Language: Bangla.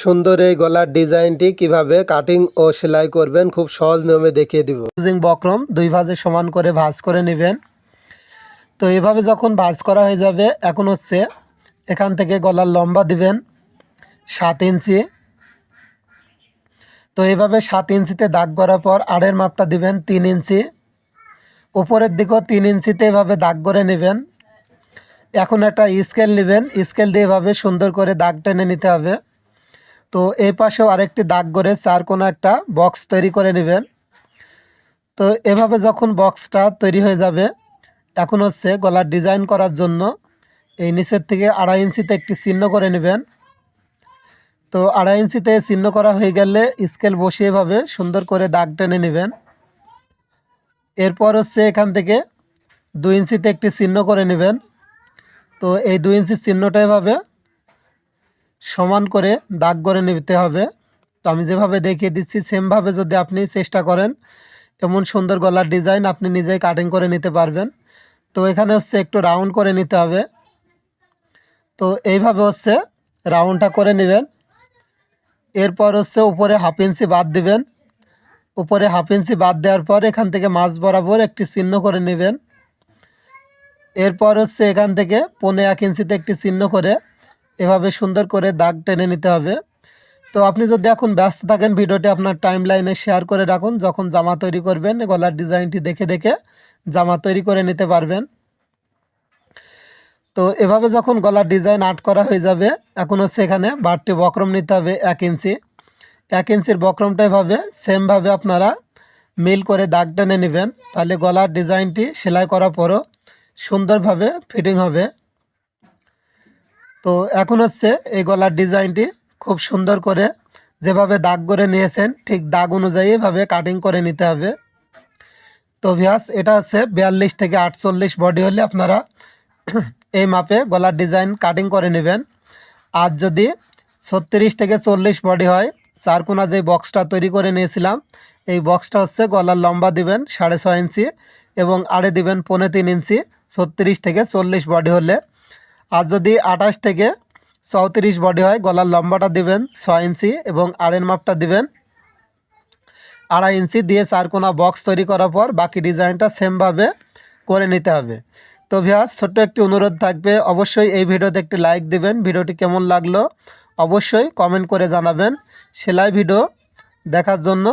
সুন্দর এই গলার ডিজাইনটি কিভাবে কাটিং ও সেলাই করবেন খুব সহজ নিয়মে দেখিয়ে দিব। বক্রম দুই ভাঁজে সমান করে ভাঁজ করে নেবেন। তো এভাবে যখন ভাঁজ করা হয়ে যাবে, এখন হচ্ছে এখান থেকে গলার লম্বা দিবেন 7 ইঞ্চি। তো এইভাবে 7 ইঞ্চিতে দাগ করার পর আড়ের মাপটা দিবেন 3 ইঞ্চি। উপরের দিকেও 3 ইঞ্চিতে এভাবে দাগ করে নেবেন। এখন একটা স্কেল নেবেন, স্কেল দিয়ে এভাবে সুন্দর করে দাগ টেনে নিতে হবে। তো এই পাশেও আরেকটি দাগ করে 4 কোণা একটা বক্স তৈরি করে নেবেন। তো এভাবে যখন বক্সটা তৈরি হয়ে যাবে, এখন হচ্ছে গলার ডিজাইন করার জন্য এই নিচের থেকে 2.5 ইঞ্চিতে একটি চিহ্ন করে নেবেন। তো 2.5 ইঞ্চিতে চিহ্ন করা হয়ে গেলে স্কেল বসিয়ে এভাবে সুন্দর করে দাগ টেনে নেবেন। এরপর হচ্ছে এখান থেকে 2 ইঞ্চিতে একটি চিহ্ন করে নেবেন। তো এই 2 ইঞ্চির চিহ্নটা এভাবে সমান করে দাগ করে নিতে হবে। তো আমি যেভাবে দেখিয়ে দিচ্ছি সেমভাবে যদি আপনি চেষ্টা করেন, এমন সুন্দর গলার ডিজাইন আপনি নিজেই কাটিং করে নিতে পারবেন। তো এখানে হচ্ছে একটু রাউন্ড করে নিতে হবে। তো এইভাবে হচ্ছে রাউন্ডটা করে নেবেন। এরপর হচ্ছে উপরে 1/2 ইঞ্চি বাদ দিবেন। উপরে 1/2 ইঞ্চি বাদ দেওয়ার পর এখান থেকে মাঝ বরাবর একটি চিহ্ন করে নেবেন। এরপর হচ্ছে এখান থেকে 1.5 ইঞ্চিতে একটি চিহ্ন করে এভাবে সুন্দর করে দাগ টেনে নিতে হবে। তো আপনি যদি এখন ব্যস্ত থাকেন, ভিডিওটি আপনার টাইম লাইনে শেয়ার করে রাখুন। যখন জামা তৈরি করবেন, গলার ডিজাইনটি দেখে দেখে জামা তৈরি করে নিতে পারবেন। তো এভাবে যখন গলার ডিজাইন আর্ট করা হয়ে যাবে, এখন হচ্ছে এখানে বাড়তি বক্রম নিতে হবে 1 ইঞ্চি। 1 ইঞ্চির বক্রমটা এভাবে সেমভাবে আপনারা মিল করে দাগ টেনে নেবেন। তাহলে গলার ডিজাইনটি সেলাই করার পরও সুন্দরভাবে ফিটিং হবে। তো এখন হচ্ছে এই গলার ডিজাইনটি খুব সুন্দর করে যেভাবে দাগ করে নিয়েছেন, ঠিক দাগ অনুযায়ী এভাবে কাটিং করে নিতে হবে। তো ভিউয়ার্স, এটা হচ্ছে 42 থেকে 48 বডি হলে আপনারা এই মাপে গলার ডিজাইন কাটিং করে নেবেন। আর যদি 36 থেকে 40 বডি হয়, 4 কোণা যে বক্সটা তৈরি করে নিয়েছিলাম, এই বক্সটা হচ্ছে গলার লম্বা দিবেন 6.5 ইঞ্চি এবং আড়ে দিবেন 3.5 ইঞ্চি 36 থেকে 40 বডি হলে। আর যদি 28 থেকে 34 বডি হয়, গলার লম্বাটা দিবেন 6 ইঞ্চি এবং আড়ের মাপটা দিবেন 2.5 ইঞ্চি দিয়ে 4 কোণা বক্স তৈরি করার পর বাকি ডিজাইনটা সেমভাবে করে নিতে হবে। তো ভিউয়ার্স, ছোট্ট একটি অনুরোধ থাকবে, অবশ্যই এই ভিডিওতে একটি লাইক দিবেন। ভিডিওটি কেমন লাগলো অবশ্যই কমেন্ট করে জানাবেন। সেলাই ভিডিও দেখার জন্য